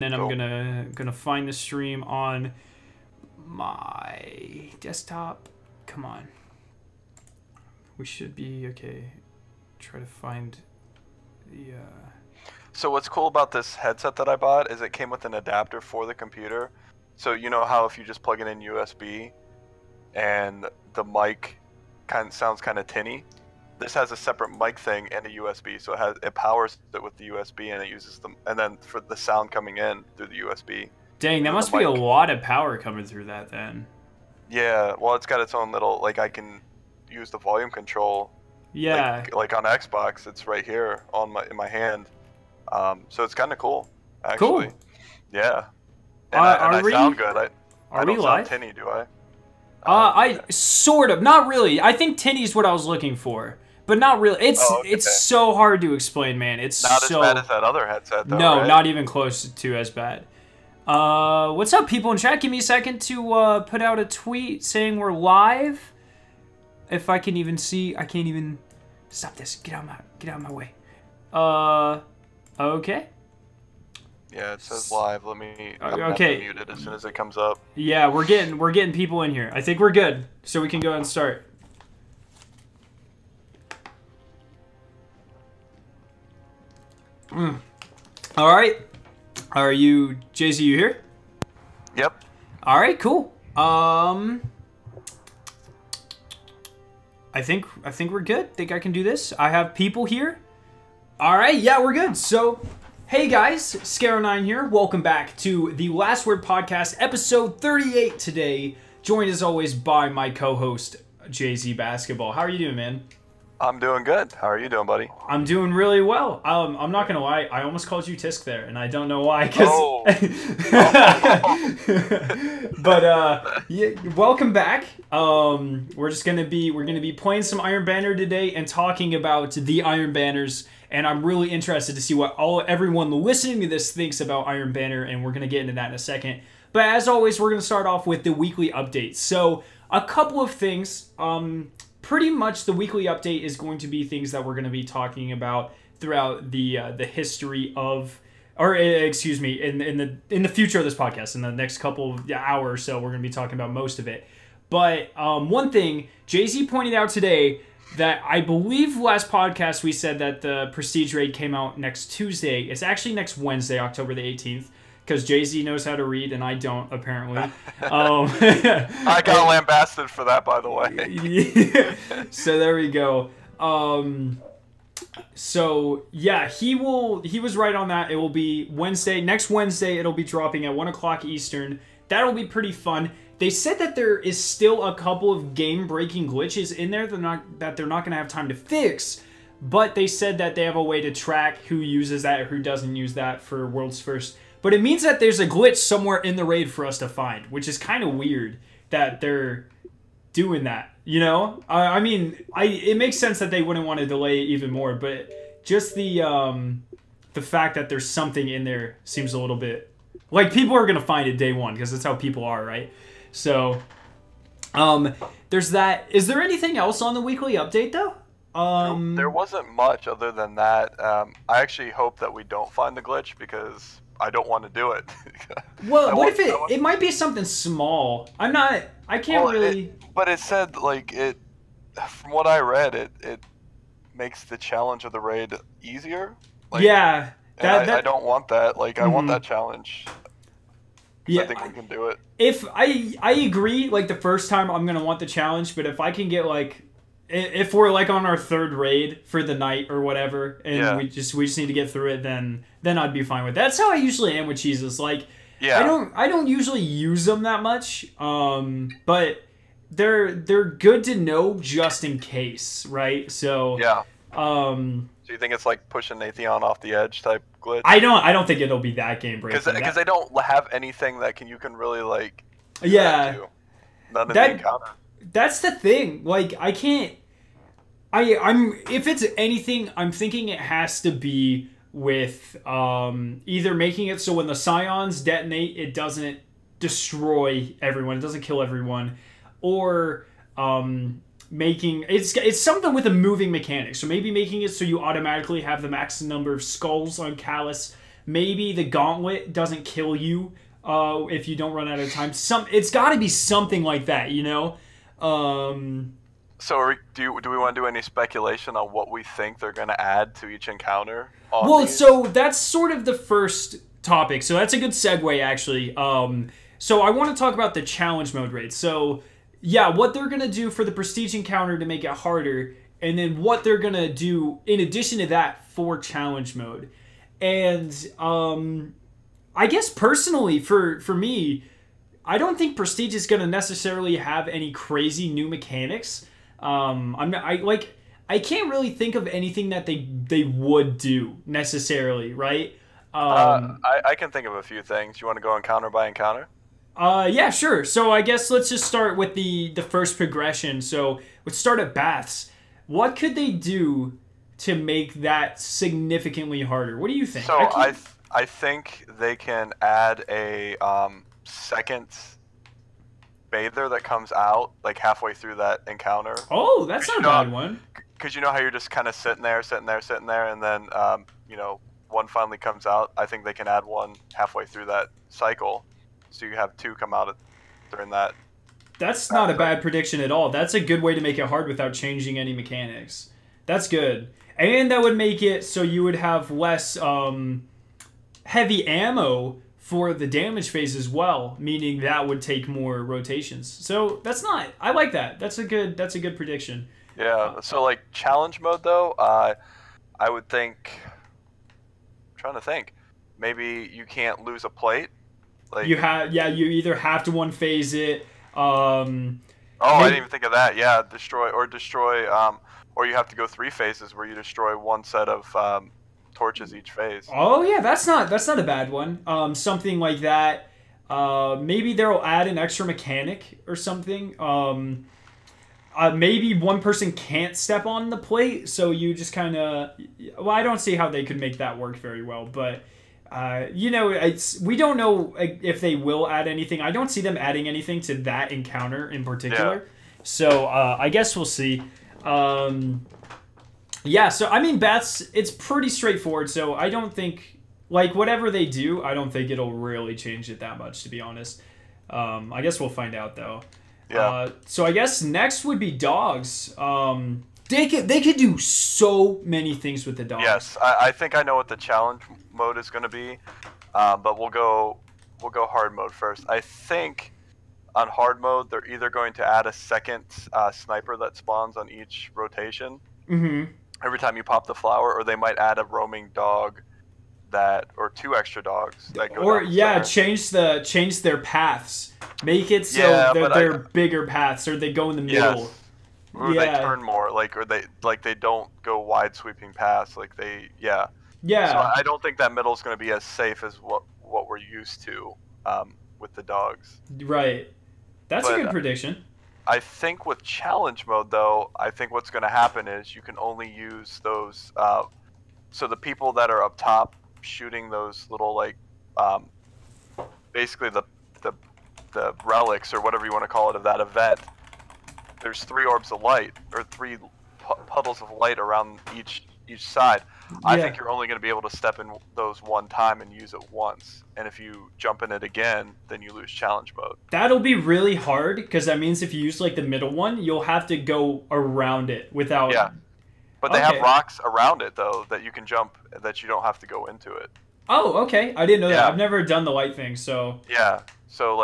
and I'm Cool. gonna find the stream on my desktop. Come on. We should be okay. Try to find the So what's cool about this headset that I bought is it came with an adapter for the computer. So you know how if you just plug it in USB and the mic sounds kind of tinny? This has a separate mic thing and a USB, so it powers it with the USB and it uses them, and then for the sound coming in through the USB. Dang, that must be a lot of power coming through that then. Yeah, well, it's got its own little, like, I can use the volume control. Yeah. Like on Xbox, it's right here in my hand. So it's kind of cool, actually. Cool. Yeah. And I sound good. I don't sound tinny, do I? I sort of, not really. I think tinny's what I was looking for, but not really. It's so hard to explain, man. It's not so as bad as that other headset, though. No, right? not even close to as bad. What's up, people in chat? Give me a second to put out a tweet saying we're live. If I can even see, I can't even stop this. Get out of my way. Okay. Yeah, it says live. Let me. Okay. Mute it as soon as it comes up. Yeah, we're getting people in here. I think we're good, so we can go ahead and start. All right. Are you, Jay-Z, you here? Yep. All right, cool. I think we're good. Think I can do this. I have people here. All right, yeah, we're good. So, hey guys, Scaro9 here. Welcome back to the Last Word Podcast, episode 38 today. Joined as always by my co-host, Jay-Z Basketball. How are you doing, man? I'm doing good. How are you doing, buddy? I'm doing really well. I'm not gonna lie. I almost called you Tisk there, and I don't know why. Cause but yeah, welcome back. We're gonna be playing some Iron Banner today and talking about the Iron Banners. And I'm really interested to see what everyone listening to this thinks about Iron Banner, and we're gonna get into that in a second. But as always, we're gonna start off with the weekly updates. So a couple of things. Pretty much the weekly update is going to be things that we're going to be talking about throughout the history of, or excuse me, in the future of this podcast. In the next couple of hours or so, we're going to be talking about most of it. But one thing, Jay-Z pointed out today that I believe last podcast we said that the Prestige Raid came out next Tuesday. It's actually next Wednesday, October the 18th. Because Jay-Z knows how to read and I don't, apparently. I got lambasted for that, by the way. Yeah. So there we go. So yeah, he was right on that. It will be Wednesday. Next Wednesday, it'll be dropping at 1 o'clock Eastern. That'll be pretty fun. They said that there is still a couple of game-breaking glitches in there that they're not going to have time to fix. But they said that they have a way to track who uses that or who doesn't use that for World's First. But it means that there's a glitch somewhere in the raid for us to find, which is kind of weird that they're doing that, you know? I mean, it makes sense that they wouldn't want to delay it even more, but just the fact that there's something in there seems a little bit... Like, people are going to find it day one, because that's how people are, right? So, there's that. Is there anything else on the weekly update, though? There wasn't much other than that. I actually hope that we don't find the glitch, because... I don't want to do it. Well, what if it might be something small? I can't really... But it said, like, from what I read, it makes the challenge of the raid easier. Like, yeah. I don't want that. Like, I want that challenge. Yeah. I think we can do it. If I agree, like, the first time I'm going to want the challenge, but if I can get, like... If we're like on our third raid for the night or whatever, and we just need to get through it, then I'd be fine with that. That's how I usually am with cheeses. Like, I don't usually use them that much, but they're good to know just in case, right? So yeah. So you think it's like pushing Nathan off the edge type glitch? I don't think it'll be that game breaking. Because they don't have anything that you can really like. Yeah. None of the encounter. That's the thing. Like, I can't... if it's anything, I'm thinking it has to be with either making it so when the Scions detonate, it doesn't destroy everyone, it doesn't kill everyone, or making... It's something with a moving mechanic. So maybe making it so you automatically have the max number of skulls on Callus, Maybe the gauntlet doesn't kill you if you don't run out of time. It's got to be something like that, you know. So do we want to do any speculation on what we think they're going to add to each encounter? Well, so that's sort of the first topic. So that's a good segue, actually. So I want to talk about the challenge mode raids. So yeah, what they're going to do for the prestige encounter to make it harder, and then what they're going to do in addition to that for challenge mode. And I guess personally, for me, I don't think prestige is going to necessarily have any crazy new mechanics. I can't really think of anything that they would do necessarily, right? I can think of a few things. You want to go encounter by encounter? Yeah, sure. So I guess let's just start with the first progression. So let's start at baths. What could they do to make that significantly harder? What do you think? So I think they can add a second bather that comes out like halfway through that encounter. Oh, that's not a bad one. Because you know how you're just kind of sitting there, and then one finally comes out. I think they can add one halfway through that cycle, so you have two come out during that. That's not a bad prediction at all. That's a good way to make it hard without changing any mechanics. That's good. And that would make it so you would have less heavy ammo for the damage phase as well, meaning that would take more rotations. So that's not... I like that. That's a good prediction. Yeah, so like challenge mode though, I would think... I'm trying to think. Maybe you can't lose a plate. Like you either have to one phase it. I didn't even think of that. Yeah, destroy, or you have to go 3 phases where you destroy one set of torches each phase. Oh yeah, that's not a bad one. Something like that. Maybe they'll add an extra mechanic or something. Maybe one person can't step on the plate, so you just kind of... Well, I don't see how they could make that work very well, but... we don't know if they will add anything. I don't see them adding anything to that encounter in particular. Yeah. So I guess we'll see. Yeah, so I mean, it's pretty straightforward. So I don't think, like, whatever they do, I don't think it'll really change it that much, to be honest. I guess we'll find out though. Yeah. So I guess next would be dogs. They could do so many things with the dogs. Yes, I think I know what the challenge mode is going to be, but we'll go hard mode first. I think on hard mode they're either going to add a second sniper that spawns on each rotation every time you pop the flower, or they might add a roaming dog or 2 extra dogs that go. Or change their paths, make it so they're bigger paths, or they go in the middle. Yes. Or they turn more, or they don't go wide sweeping paths, So I don't think that middle is going to be as safe as what we're used to with the dogs. Right. That's a good prediction. I think with challenge mode though, I think what's going to happen is you can only use those. So the people that are up top shooting those little basically the relics or whatever you want to call it of that event. There's 3 orbs of light, or 3 puddles of light around each side. I think you're only going to be able to step in those one time and use it once. And if you jump in it again, then you lose challenge mode. That'll be really hard, because that means if you use the middle one, you'll have to go around it without... Yeah, but they have rocks around it, though, that you can jump, that you don't have to go into it. Oh, okay. I didn't know that. I've never done the light thing, so... Yeah, so,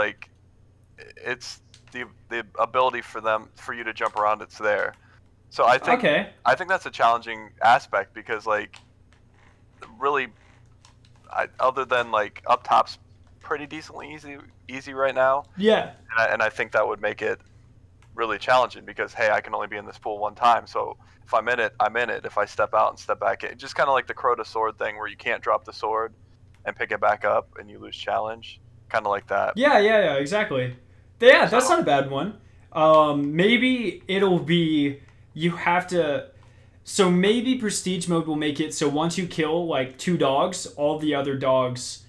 it's... The ability for you to jump around, it's there. So I think that's a challenging aspect, because really, other than up top's pretty decently easy right now. Yeah. And I think that would make it really challenging, because hey, I can only be in this pool one time. So if I'm in it, I'm in it. If I step out and step back in, just kind of like the crow to sword thing, where you can't drop the sword and pick it back up and you lose challenge, kind of like that. Yeah, exactly. Yeah, that's not a bad one. Maybe it'll be you have to. So maybe prestige mode will make it so once you kill 2 dogs, all the other dogs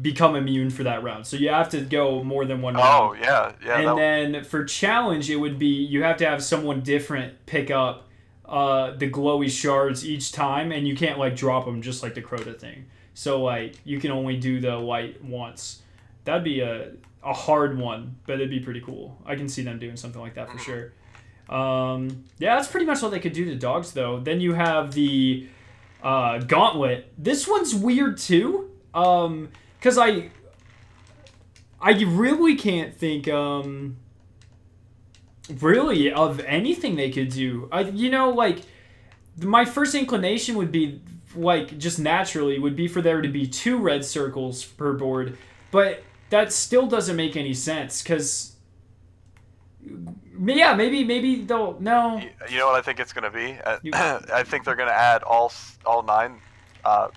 become immune for that round. So you have to go more than one round. Oh yeah. And then for challenge, it would be you have to have someone different pick up the glowy shards each time, and you can't drop them just like the Crota thing. So like you can only do the light once. That'd be a hard one, but it'd be pretty cool. I can see them doing something like that for sure. Yeah, that's pretty much all they could do to dogs though. Then you have the gauntlet. This one's weird too. Because I really can't think really of anything they could do. Like my first inclination would be like just naturally would be for there to be 2 red circles per board, but that still doesn't make any sense because maybe they'll no. You know what I think it's gonna be? I think they're gonna add all 9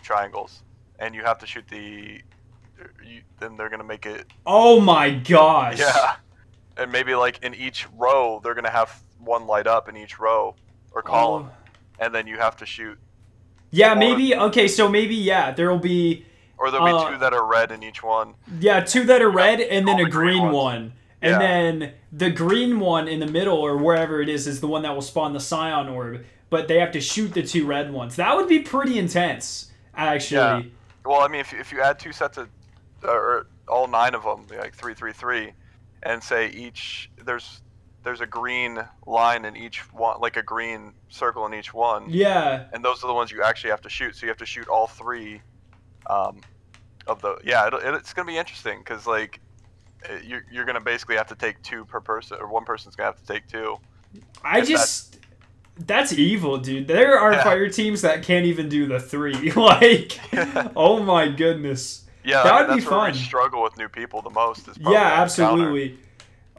triangles, and you have to shoot then they're gonna make it. Oh my gosh! Yeah, and maybe like in each row they're gonna have 1 light up in each row or column, and then you have to shoot. Yeah, maybe. Okay, so maybe there'll be. Or there'll be 2 that are red in each one. Yeah, 2 that are red and then a green ones. one. And then the green one in the middle or wherever it is the one that will spawn the Scion orb. But they have to shoot the 2 red ones. That would be pretty intense, actually. Yeah. Well, I mean, if you add 2 sets of, or all 9 of them, like 3, 3, 3, and say each there's a green line in each one, like a green circle in each one. Yeah. And those are the ones you actually have to shoot. So you have to shoot all 3. Of the it's gonna be interesting because like you're gonna basically have to take 2 per person, or one person's gonna have to take 2. That's evil, dude. There are fire teams that can't even do the 3. Like, oh my goodness. Yeah, that would be that's fun. Where we struggle with new people the most. Is absolutely.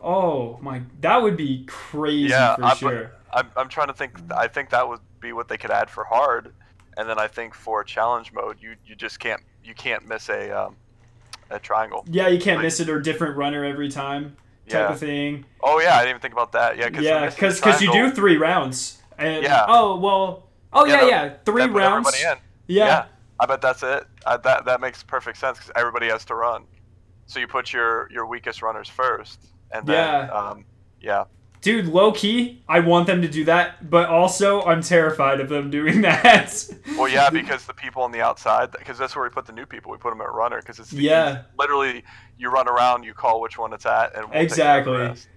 Oh my, that would be crazy for sure. I'm trying to think. I think that would be what they could add for hard, and then I think for challenge mode, you just can't miss a triangle. Yeah, you can't miss it, or different runner every time type of thing. Oh yeah, I didn't even think about that. Yeah, because you do 3 rounds. And, 3 rounds. Yeah, I bet that's it. That makes perfect sense because everybody has to run. So you put your weakest runners first, and then Dude, low key, I want them to do that, but also I'm terrified of them doing that. Well, yeah, because the people on the outside, because that's where we put the new people. We put them at runner because it's literally you run around, you call which one it's at, and we'll exactly. Take the rest.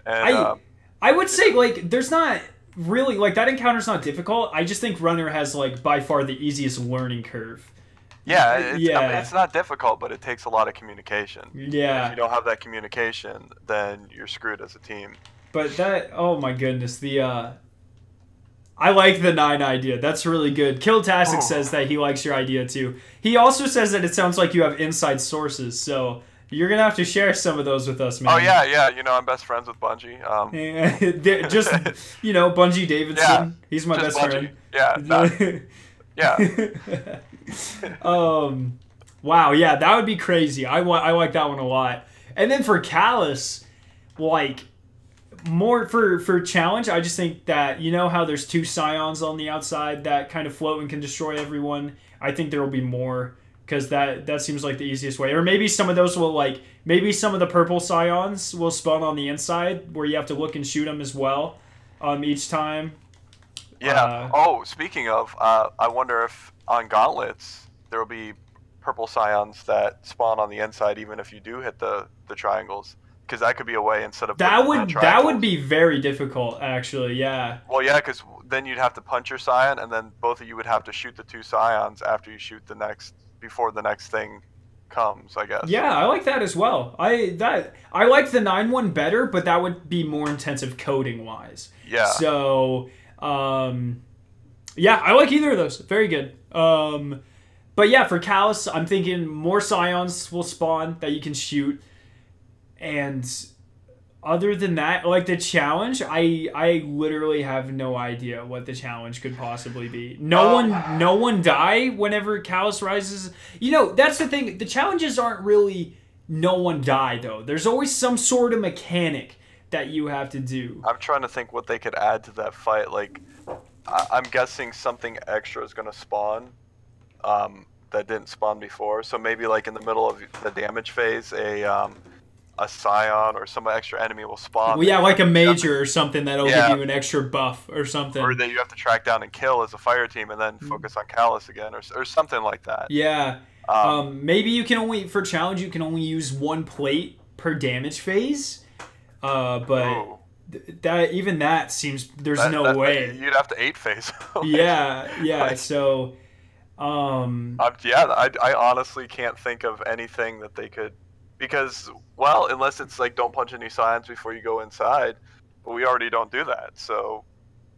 And I would say like there's not really like that encounter's not difficult. I just think runner has like by far the easiest learning curve. Yeah, it's not difficult, but it takes a lot of communication. Yeah. If you don't have that communication, then you're screwed as a team. But oh my goodness, I like the 9 idea. That's really good. Killtastic says that he likes your idea too. He also says that it sounds like you have inside sources, so you're gonna have to share some of those with us, man. Oh yeah. I'm best friends with Bungie. Just Bungie Davidson. Yeah, he's my best Bungie. friend. Yeah. Wow. Yeah, that would be crazy. I like that one a lot. And then for Callus, like. More for challenge, I just think that how there's 2 Scions on the outside that kind of float and can destroy everyone. I think there will be more because that seems like the easiest way. Or maybe some of those will maybe some of the purple Scions will spawn on the inside where you have to look and shoot them as well each time. Yeah. Speaking of, I wonder if on gauntlets there will be purple Scions that spawn on the inside even if you do hit the triangles. Because that could be a way instead of that would be very difficult actually. Yeah. Well, yeah, because then you'd have to punch your Scion, and then both of you would have to shoot the 2 Scions after you shoot before the next thing comes, I guess. Yeah, I like that as well. I like the 9 one better, but that would be more intensive coding wise. Yeah. So, I like either of those. Very good. But yeah, for Callus, I'm thinking more Scions will spawn that you can shoot. And other than that, like the challenge, I literally have no idea what the challenge could possibly be. No one die whenever Callus rises. That's the thing. The challenges aren't really no one die though. There's always some sort of mechanic that you have to do. I'm trying to think what they could add to that fight. Like, I'm guessing something extra is going to spawn that didn't spawn before. So maybe like in the middle of the damage phase, a Scion or some extra enemy will spawn. Well, yeah, like a major or something that'll give you an extra buff or something. Or that you have to track down and kill as a fire team and then focus on Callus again or something like that. Yeah. Maybe you can only, for challenge, you can only use 1 plate per damage phase. But that, even that seems, there's no way. You'd have to 8 phase. Yeah. So, yeah, I honestly can't think of anything that they could, because, well, unless it's like don't punch any signs before you go inside, but we already don't do that. So,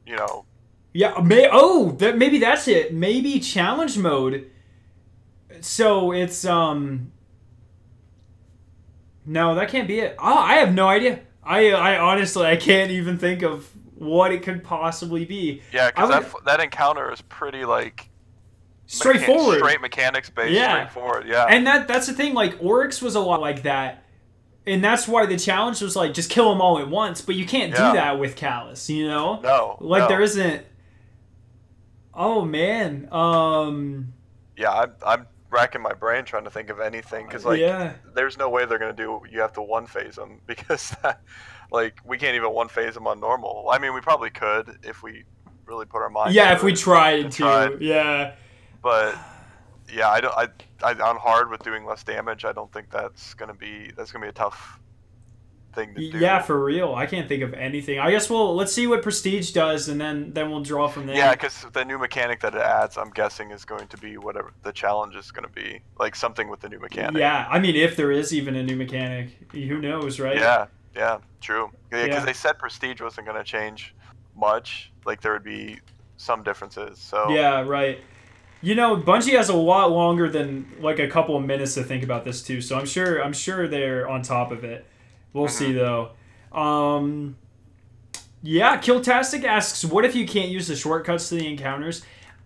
you know. Yeah. Maybe that's it. Maybe challenge mode. So it's no, that can't be it. Oh, I have no idea. I honestly, I can't even think of what it could possibly be. Yeah, because that encounter is pretty like straightforward, straight mechanics based, straightforward. Yeah, and that's the thing. Like Oryx was a lot like that, and that's why the challenge was like just kill them all at once. But you can't do that with Callus, you know? No, there isn't. Oh man. Yeah, I'm racking my brain trying to think of anything, because there's no way they're gonna do. You have to 1 phase them, because like we can't even 1 phase them on normal. I mean, we probably could if we really put our mind. Yeah, if we tried to. Yeah. But yeah, on hard with doing less damage, I don't think that's gonna be a tough thing to do. Yeah, for real. I can't think of anything. I guess let's see what Prestige does, and then we'll draw from there. Yeah, because the new mechanic that it adds, I'm guessing, is going to be whatever the challenge is going to be, like something with the new mechanic. Yeah, I mean, if there is even a new mechanic, who knows, right? Yeah, true. Yeah, because they said Prestige wasn't going to change much. Like there would be some differences. So yeah, right. You know, Bungie has a lot longer than like a couple of minutes to think about this too. So I'm sure they're on top of it. We'll see though. Yeah, Kiltastic asks, what if you can't use the shortcuts to the encounters?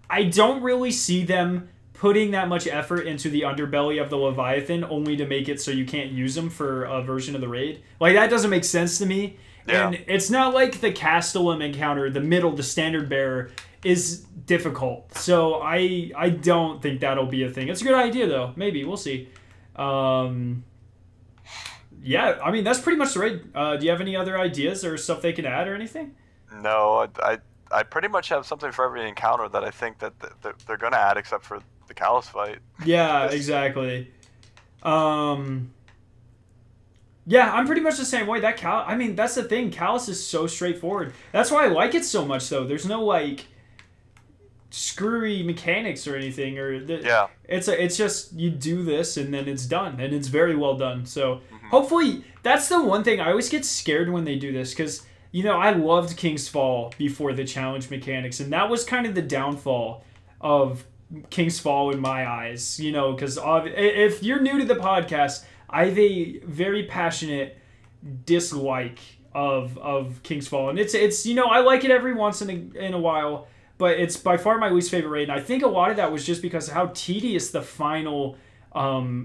I don't really see them putting that much effort into the underbelly of the Leviathan only to make it so you can't use them for a version of the raid. Like, that doesn't make sense to me. Yeah. And it's not like the Castellum encounter, the standard bearer, is difficult. So I don't think that'll be a thing. It's a good idea, though. Maybe. We'll see. Yeah, I mean, that's pretty much the raid. Do you have any other ideas or stuff they can add or anything? No, I pretty much have something for every encounter that I think that they're going to add, except for the Callus fight. Yeah, exactly. Yeah, I'm pretty much the same way. I mean, that's the thing. Callus is so straightforward. That's why I like it so much, though. There's no, like, screwy mechanics or anything. It's just you do this and then it's done. And it's very well done. So, hopefully, that's the one thing. I always get scared when they do this because, you know, I loved King's Fall before the challenge mechanics. And that was kind of the downfall of King's Fall in my eyes. You know, because if you're new to the podcast, I have a very passionate dislike of King's Fall. And it's you know, I like it every once in a while, but it's by far my least favorite raid. And I think a lot of that was just because of how tedious the final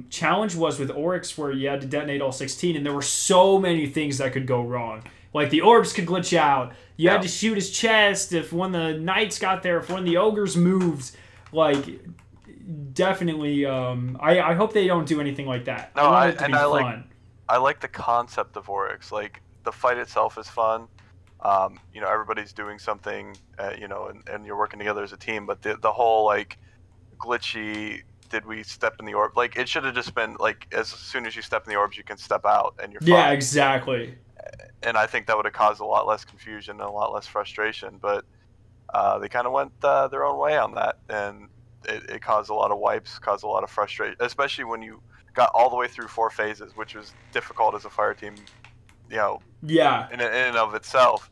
challenge was with Oryx, where you had to detonate all 16, and there were so many things that could go wrong. Like the orbs could glitch out. You had to shoot his chest if one of the knights got there, if one of the ogres moved. Like, definitely, I hope they don't do anything like that. No, I like the concept of Oryx. Like, the fight itself is fun. You know, everybody's doing something, you know, and you're working together as a team. But the whole, like, glitchy, did we step in the orb? Like, it should have just been, like, as soon as you step in the orbs, you can step out and you're fine. Yeah, exactly. And I think that would have caused a lot less confusion and a lot less frustration. But they kind of went their own way on that. And it caused a lot of wipes, caused a lot of frustration, especially when you got all the way through 4 phases, which was difficult as a fire team, you know, in and of itself.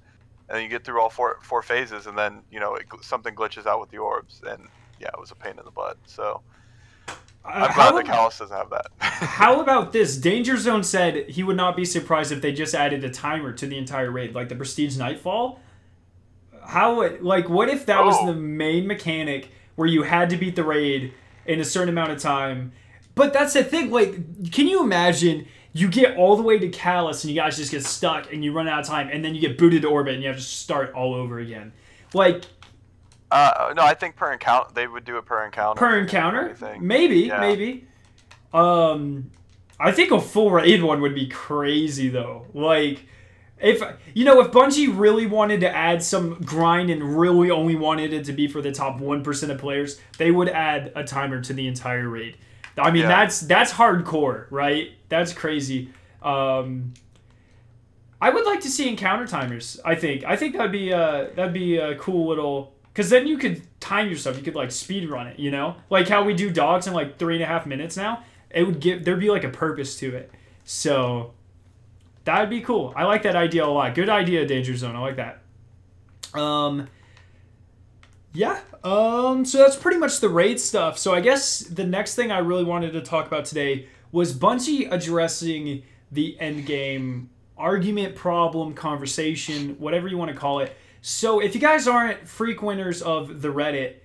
And then you get through all four phases, and then, you know, something glitches out with the orbs, and yeah, it was a pain in the butt. So I'm glad the Callus doesn't have that. How about this? Danger Zone said he would not be surprised if they just added a timer to the entire raid, like the Prestige Nightfall. What if that was the main mechanic where you had to beat the raid in a certain amount of time? But that's the thing. Like, can you imagine you get all the way to Callus and you guys just get stuck and you run out of time, and then you get booted to orbit and you have to start all over again? Like, no, I think per encounter they would do it per encounter. Per encounter, maybe. I think a full raid one would be crazy though. Like, if Bungie really wanted to add some grind and really only wanted it to be for the top 1% of players, they would add a timer to the entire raid. I mean, Yeah. that's hardcore, right? That's crazy. I would like to see encounter timers. I think that'd be a cool little, because then you could time yourself. You could like speed run it, you know, like how we do dogs in like 3.5 minutes now. It would there'd be like a purpose to it. So that'd be cool. I like that idea a lot. Good idea, Danger Zone. I like that. Yeah. So that's pretty much the raid stuff. So I guess the next thing I really wanted to talk about today was Bungie addressing the endgame argument, problem, conversation, whatever you want to call it. So if you guys aren't frequenters of the Reddit,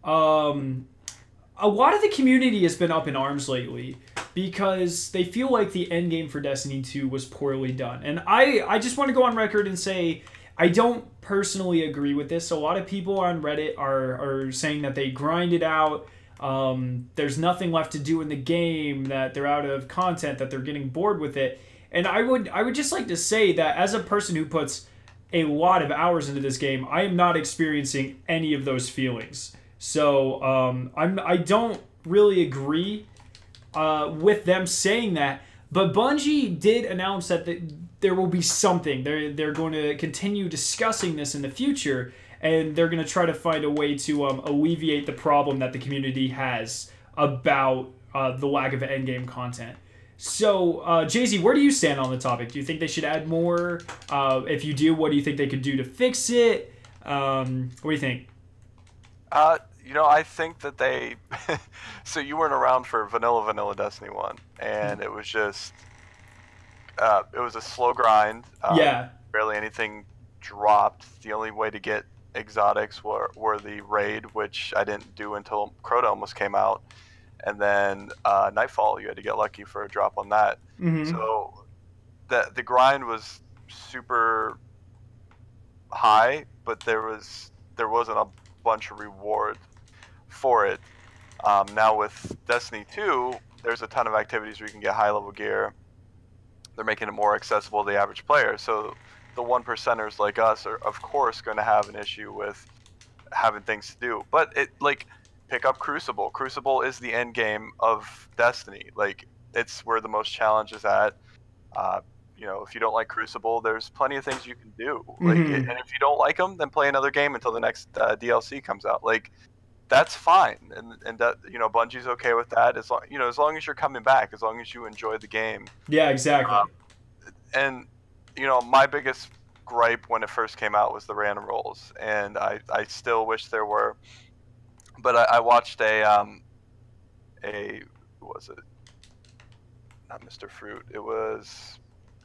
a lot of the community has been up in arms lately because they feel like the endgame for Destiny 2 was poorly done. And I just want to go on record and say I don't personally agree with this. A lot of people on Reddit are saying that they grinded out. There's nothing left to do in the game, that they're out of content, that they're getting bored with it. And I would just like to say that as a person who puts a lot of hours into this game, I am not experiencing any of those feelings. So I don't really agree with them saying that. But Bungie did announce that there will be something. They're going to continue discussing this in the future, and they're going to try to find a way to alleviate the problem that the community has about the lack of endgame content. So, Jay-Z, where do you stand on the topic? Do you think they should add more? If you do, what do you think they could do to fix it? What do you think? I think that they... So you weren't around for vanilla Destiny 1, and it was just... it was a slow grind. Yeah. Barely anything dropped. The only way to get exotics were the raid, which I didn't do until Crota almost came out. And then Nightfall, you had to get lucky for a drop on that. Mm-hmm. So the grind was super high, but there wasn't a bunch of reward for it. Now with Destiny 2, there's a ton of activities where you can get high level gear. They're making it more accessible to the average player. So the 1%ers like us are of course going to have an issue with having things to do. But pick up Crucible. Crucible is the end game of Destiny. Like, it's where the most challenge is at. If you don't like Crucible, there's plenty of things you can do. Like, and if you don't like them, then play another game until the next DLC comes out. Like, that's fine, and that, Bungie's okay with that. As long as you're coming back, as long as you enjoy the game. Yeah, exactly. And my biggest gripe when it first came out was the random rolls, and I still wish there were. But I watched who was it? Not Mr. Fruit. It was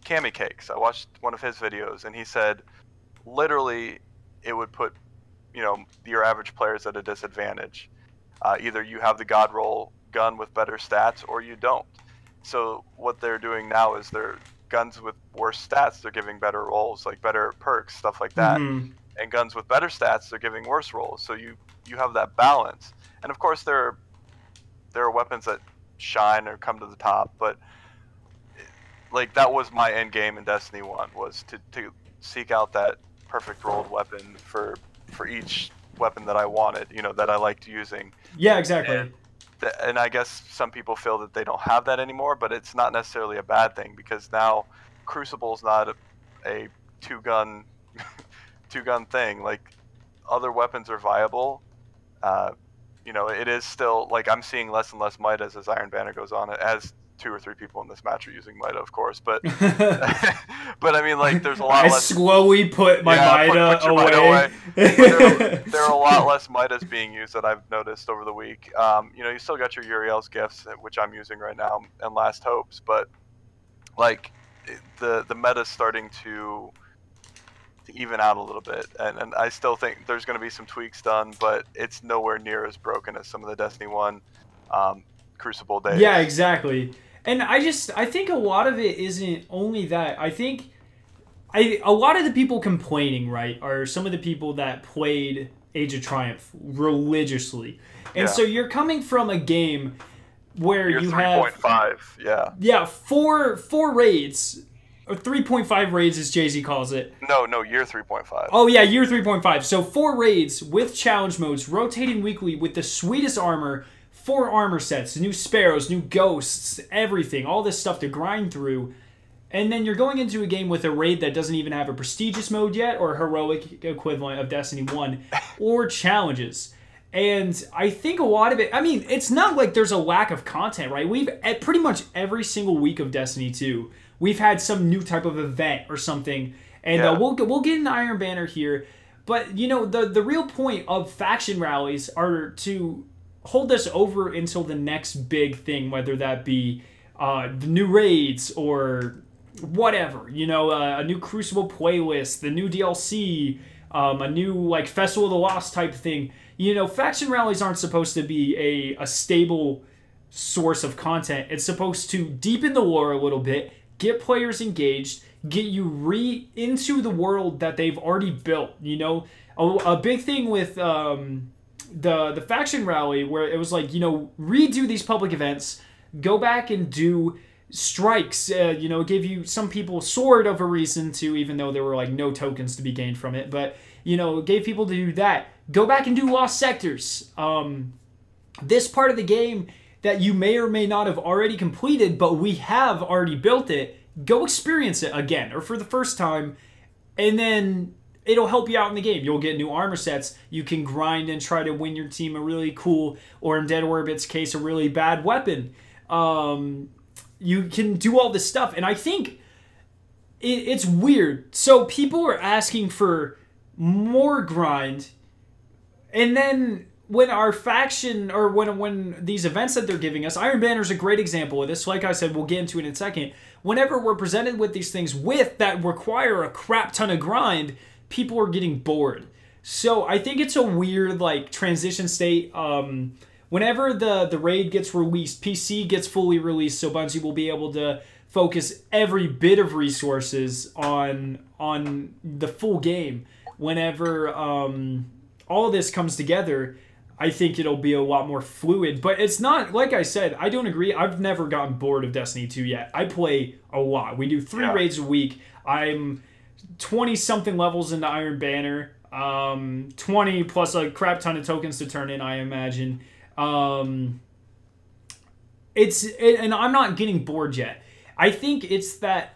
Cammy Cakes. I watched one of his videos, and he said, literally, it would put, your average players at a disadvantage. Either you have the God Roll gun with better stats, or you don't. So what they're doing now is they're guns with worse stats. They're giving better rolls, like better perks, stuff like that. And guns with better stats, they're giving worse rolls. So you have that balance. And of course there are weapons that shine or come to the top, but that was my end game in Destiny 1, was to seek out that perfect rolled weapon for each weapon that I wanted, that I liked using. Yeah, exactly. And I guess some people feel that they don't have that anymore, but it's not necessarily a bad thing, because now Crucible's not a two-gun thing. Like, other weapons are viable. It is still, I'm seeing less and less Midas as Iron Banner goes on, as 2 or 3 people in this match are using Mida, of course, but but I mean, there's a lot less. I slowly put my Mida away. There are a lot less Midas being used that I've noticed over the week. You still got your Uriel's gifts, which I'm using right now, and Last Hopes, but the meta's starting to even out a little bit, and I still think there's going to be some tweaks done, but it's nowhere near as broken as some of the Destiny 1 Crucible days. Yeah, exactly. And I think a lot of it isn't only that. I think a lot of the people complaining, right, are some of the people that played Age of Triumph religiously. And so you're coming from a game where you have 3.5, yeah, four raids, or 3.5 raids as Jay-Z calls it. No, year 3.5. Oh yeah, year 3.5. So 4 raids with challenge modes, rotating weekly with the sweetest armor, 4 armor sets, new sparrows, new ghosts, everything, all this stuff to grind through. And then you're going into a game with a raid that doesn't even have a prestigious mode yet, or a heroic equivalent of Destiny 1, or challenges. And I think a lot of it, I mean, it's not like there's a lack of content, right? We've, at pretty much every single week of Destiny 2, we've had some new type of event or something. And we'll get an Iron Banner here. But, you know, the real point of faction rallies are to hold us over until the next big thing, whether that be the new raids or whatever, you know, a new Crucible playlist, the new DLC, a new like Festival of the Lost type thing. You know, faction rallies aren't supposed to be a stable source of content. It's supposed to deepen the lore a little bit, get players engaged, get you into the world that they've already built. You know, a big thing with the faction rally where it was like, you know, redo these public events, go back and do strikes, you know, give you some people sort of a reason to, even though there were like no tokens to be gained from it, but, you know, gave people to do that. Go back and do lost sectors. This part of the game that you may or may not have already completed, but we have already built it, go experience it again, or for the first time, and then it'll help you out in the game. You'll get new armor sets. You can grind and try to win your team a really cool, or in Dead Orbit's case, a really bad weapon. You can do all this stuff, and I think it's weird. So people are asking for more grind, and then when our faction, or when these events that they're giving us, Iron Banner is a great example of this. Like I said, we'll get into it in a second. Whenever we're presented with these things that require a crap ton of grind, people are getting bored. So I think it's a weird like transition state. Whenever the raid gets released, PC gets fully released, so Bungie will be able to focus every bit of resources on the full game. Whenever all of this comes together, I think it'll be a lot more fluid. But it's not, like I said, I don't agree. I've never gotten bored of Destiny 2 yet. I play a lot. We do 3 raids a week. I'm 20-something levels into Iron Banner. 20 plus a crap ton of tokens to turn in, I imagine. And I'm not getting bored yet. I think it's that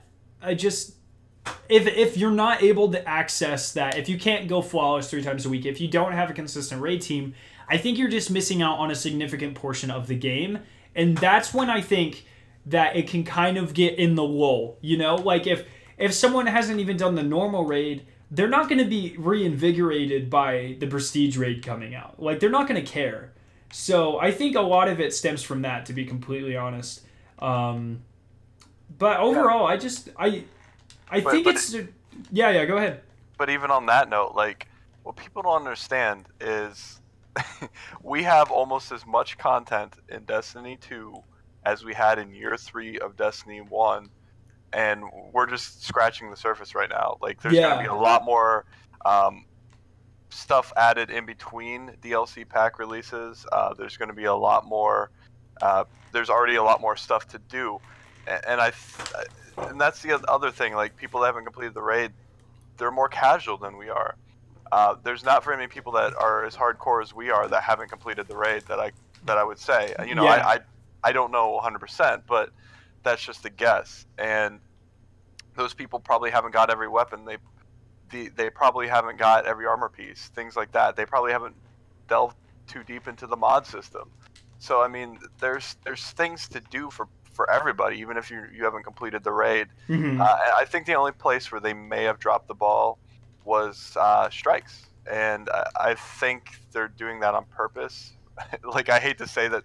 if you're not able to access that, if you can't go flawless 3 times a week, if you don't have a consistent raid team, I think you're just missing out on a significant portion of the game. And that's when I think that it can kind of get in the lull, you know? Like if someone hasn't even done the normal raid, they're not going to be reinvigorated by the prestige raid coming out. Like, they're not going to care. So I think a lot of it stems from that, to be completely honest. But overall, I think it's... Yeah, go ahead. But even on that note, like, what people don't understand is we have almost as much content in Destiny 2 as we had in year 3 of Destiny 1. And we're just scratching the surface right now. Like, there's going to be a lot more stuff added in between DLC pack releases. There's going to be a lot more. There's already a lot more stuff to do, and that's the other thing. Like, people that haven't completed the raid, they're more casual than we are. There's not very many people that are as hardcore as we are that haven't completed the raid. That I would say. You know, I don't know 100%, but that's just a guess. And those people probably haven't got every weapon. They probably haven't got every armor piece, things like that. They probably haven't delved too deep into the mod system. So I mean, there's things to do for everybody, even if you haven't completed the raid. Mm-hmm. I think the only place where they may have dropped the ball was strikes, and I think they're doing that on purpose. Like, I hate to say that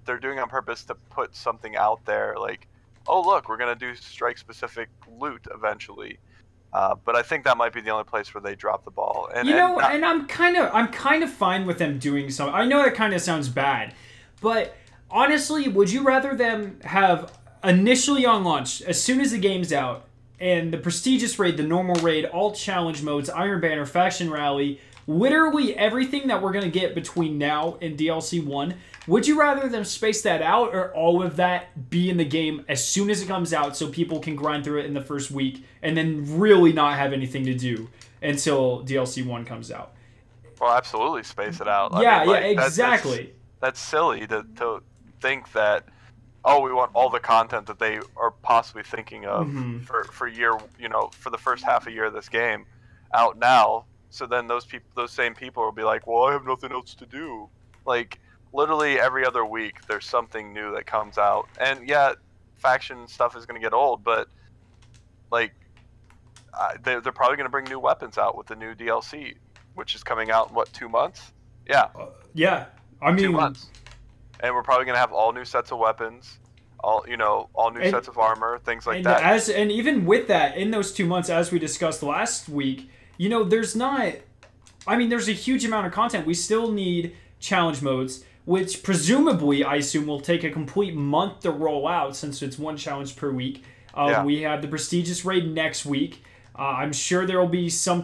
they're doing it on purpose to put something out there, like, oh look, we're gonna do strike specific loot eventually. But I think that might be the only place where they drop the ball. And I'm kind of fine with them doing something. I know that kind of sounds bad, but honestly, would you rather them have initially on launch, as soon as the game's out, and the prestigious raid, the normal raid, all challenge modes, Iron Banner, faction rally, literally everything that we're going to get between now and DLC 1, would you rather them space that out, or all of that be in the game as soon as it comes out so people can grind through it in the first week and then really not have anything to do until DLC 1 comes out? Well, absolutely space it out. Yeah, exactly. That's silly to think that, oh, we want all the content that they are possibly thinking of for year, for the first half a year of this game out now. So then those same people will be like, well, I have nothing else to do. Like, literally every other week there's something new that comes out. And yeah, faction stuff is going to get old, but like they're probably going to bring new weapons out with the new DLC, which is coming out in what, 2 months? Yeah. Yeah. I mean, 2 months. And we're probably going to have all new sets of weapons, all new sets of armor, things like that. And even with that, in those 2 months, as we discussed last week, there's not. I mean, there's a huge amount of content. We still need challenge modes, which presumably, I assume, will take a complete month to roll out since it's one challenge per week. We have the prestigious raid next week. I'm sure there will be some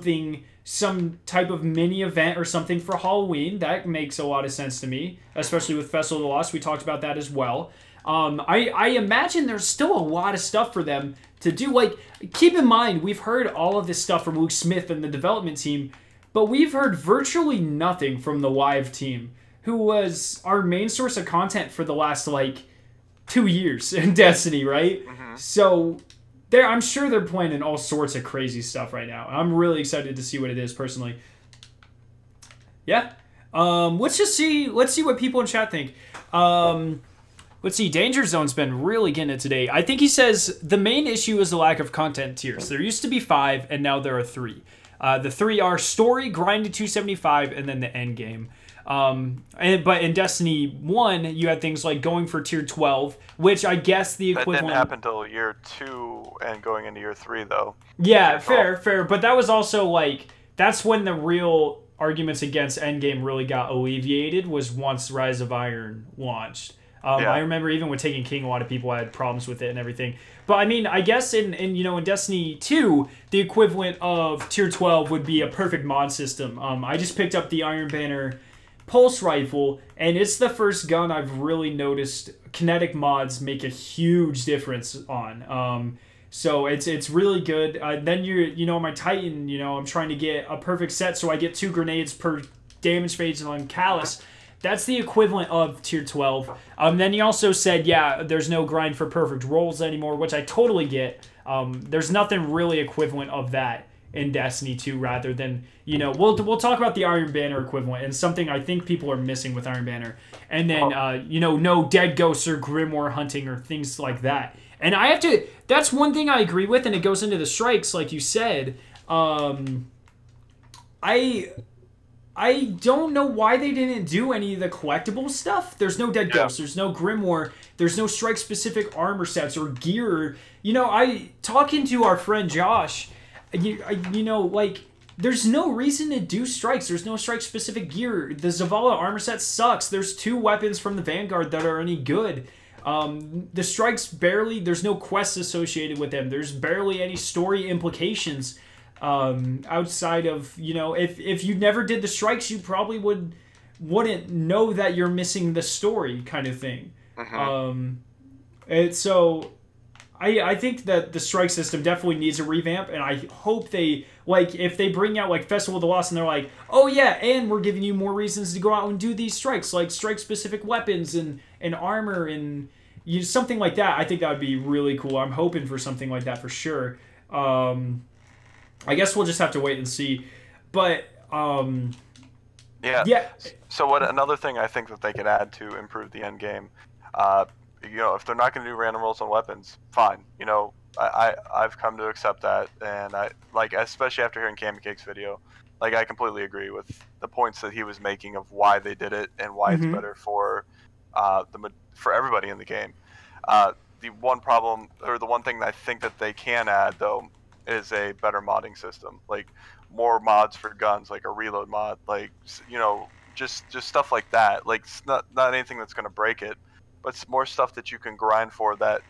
type of mini event or something for Halloween. That makes a lot of sense to me, especially with Festival of the Lost. We talked about that as well. I imagine there's still a lot of stuff for them to do. Like, keep in mind, we've heard all of this stuff from Luke Smith and the development team, but we've heard virtually nothing from the live team, who was our main source of content for the last, 2 years in Destiny, right? So I'm sure they're planning all sorts of crazy stuff right now. I'm really excited to see what it is, personally. Yeah. Let's see what people in chat think. Let's see, Danger Zone's been really getting it today. I think he says the main issue is the lack of content tiers. There used to be 5, and now there are 3. The 3 are story, grind to 275, and then the end game. But in Destiny 1, you had things like going for tier 12, which I guess the equivalent... That didn't happen until year 2 and going into year 3, though. Yeah, fair. But that was also, that's when the real arguments against endgame really got alleviated, was once Rise of Iron launched. I remember even with Taken King, a lot of people had problems with it and everything. But I mean, I guess in Destiny 2, the equivalent of tier 12 would be a perfect mod system. I just picked up the Iron Banner pulse rifle, and it's the first gun I've really noticed kinetic mods make a huge difference on. So it's really good. Then my Titan, I'm trying to get a perfect set so I get 2 grenades per damage phase on Callus. That's the equivalent of tier 12. Then he also said, there's no grind for perfect rolls anymore, which I totally get. There's nothing really equivalent of that in Destiny 2, rather than, we'll talk about the Iron Banner equivalent, and something I think people are missing with Iron Banner. And then, no dead ghosts or grimoire hunting or things like that. And that's one thing I agree with, and it goes into the strikes, like you said. I don't know why they didn't do any of the collectible stuff. There's no dead ghosts. There's no grimoire. There's no strike-specific armor sets or gear. Talking to our friend Josh, there's no reason to do strikes. There's no strike-specific gear. The Zavala armor set sucks. There's 2 weapons from the Vanguard that are any good. The strikes there's no quests associated with them. There's barely any story implications. Outside of, if you never did the strikes, you probably wouldn't know that you're missing the story, kind of thing. So I think that the strike system definitely needs a revamp, and I hope they, if they bring out, Festival of the Lost, and they're like, oh yeah, and we're giving you more reasons to go out and do these strikes, like strike-specific weapons and armor and something like that. I think that would be really cool. I'm hoping for something like that for sure. I guess we'll just have to wait and see. But, yeah. So another thing I think that they could add to improve the end game, if they're not going to do random rolls on weapons, fine. I've come to accept that, and especially after hearing Cammy Cake's video, I completely agree with the points that he was making of why they did it and why it's better for everybody in the game. The one problem, or the one thing that I think that they can add, though, is a better modding system, more mods for guns, like a reload mod, just stuff like that. It's not anything that's going to break it, but it's more stuff that you can grind for that,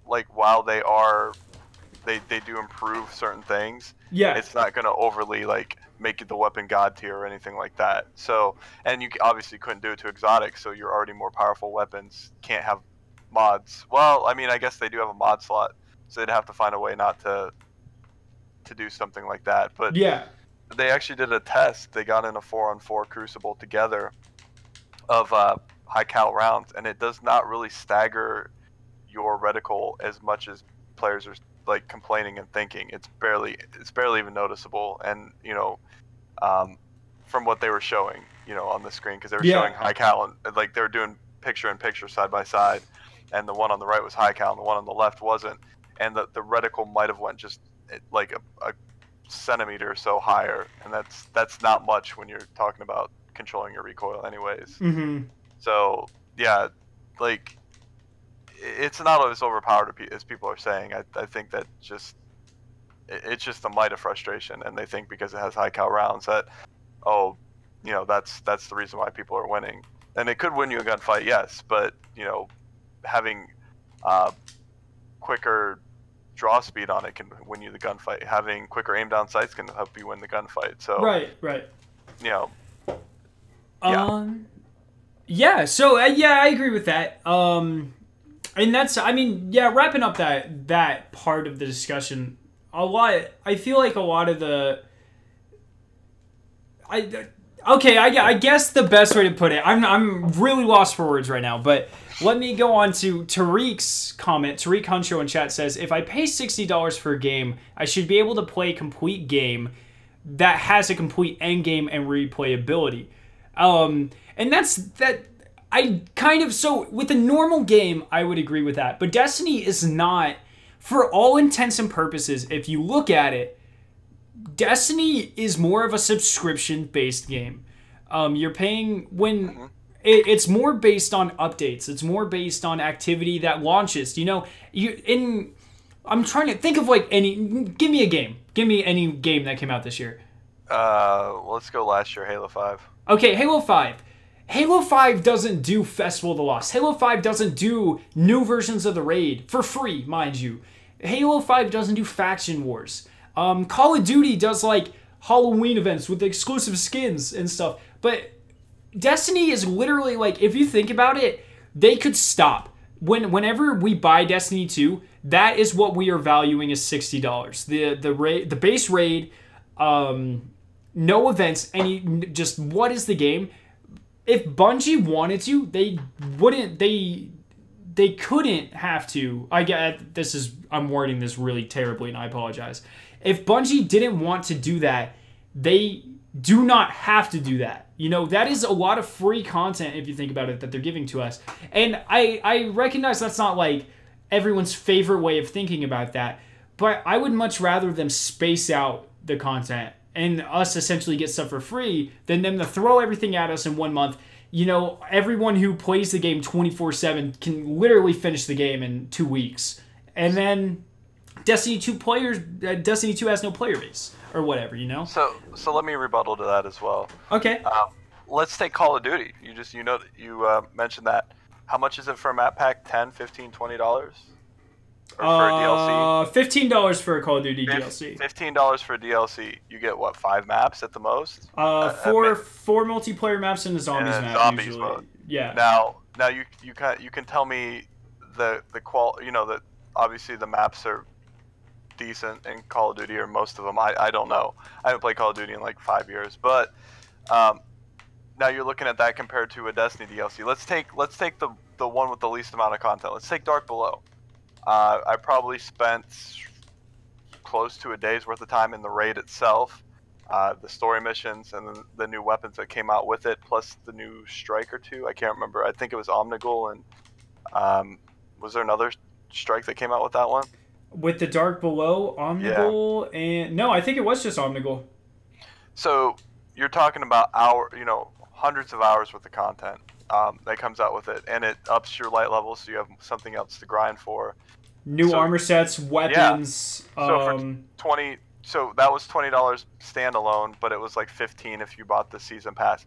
while they do improve certain things, it's not going to overly make it the weapon god tier or anything like that. So, and you obviously couldn't do it to exotic, so your already more powerful weapons can't have mods. Well, I mean, I guess they do have a mod slot, so they'd have to find a way not to do something like that. But they actually did a test. They got in a 4-on-4 Crucible together of high cal rounds, and it does not really stagger your reticle as much as players are like complaining and thinking. It's barely even noticeable, and from what they were showing, on the screen, because they were showing high cal and like they were doing picture in picture side by side, and the one on the right was high cal and the one on the left wasn't, and the reticle might have went just like a centimeter or so higher, and that's not much when you're talking about controlling your recoil anyways. So yeah, like it's not as overpowered as people are saying. I think that it's just a mite of frustration, and they think because it has high cal rounds that that's the reason why people are winning. And it could win you a gunfight, yes, but having quicker draw speed on it can win you the gunfight. Having quicker aim down sights can help you win the gunfight. So right. Yeah. So I agree with that. And that's, wrapping up that part of the discussion, I feel like a lot of the, I guess the best way to put it, I'm really lost for words right now, but let me go on to Tariq's comment. Tariq Huncho in chat says, if I pay $60 for a game, I should be able to play a complete game that has a complete end game and replayability. And that's that. So with a normal game, I would agree with that. But Destiny is not, for all intents and purposes, if you look at it, Destiny is more of a subscription-based game. You're paying when it's more based on updates. It's more based on activity that launches. I'm trying to think of give me a game. Give me any game that came out this year. Let's go last year, Halo 5. Okay, Halo 5. Halo 5 doesn't do Festival of the Lost. Halo 5 doesn't do new versions of the raid, for free, mind you. Halo 5 doesn't do faction wars. Call of Duty does Halloween events with exclusive skins and stuff. But Destiny is literally if you think about it, they could stop. Whenever we buy Destiny 2, that is what we are valuing as $60. The base raid, no events, just what is the game? If Bungie wanted to, they wouldn't. They couldn't have to. I'm wording this really terribly, and I apologize. If Bungie didn't want to do that, they do not have to do that. That is a lot of free content if you think about it that they're giving to us. And I recognize that's not everyone's favorite way of thinking about that, but I would much rather them space out the content and us essentially get stuff for free than them to throw everything at us in 1 month. Everyone who plays the game 24/7 can literally finish the game in 2 weeks. And then Destiny 2 has no player base or whatever, So let me rebuttal to that as well. Okay. Let's take Call of Duty. You mentioned that. How much is it for a map pack? $10, $15, $20? Or for a DLC? $15 for a Call of Duty DLC. $15 for a DLC. You get what, 5 maps at the most? Four multiplayer maps and a zombies map zombies usually. Mode. Yeah. Now you can tell me that obviously the maps are decent in Call of Duty, or most of them. I don't know. I haven't played Call of Duty in 5 years, but now you're looking at that compared to a Destiny DLC. Let's take the one with the least amount of content. Let's take Dark Below. I probably spent close to a day's worth of time in the raid itself, the story missions, and then the new weapons that came out with it, plus the new strike or two. I can't remember. I think it was Omnigul, and was there another strike that came out with that one? With the Dark Below, Omnigul, and no, I think it was just Omnigul. So you're talking about hundreds of hours worth of content that comes out with it, and it ups your light level, so you have something else to grind for. New armor sets, weapons. Yeah. So so that was $20 standalone, but it was $15 if you bought the season pass.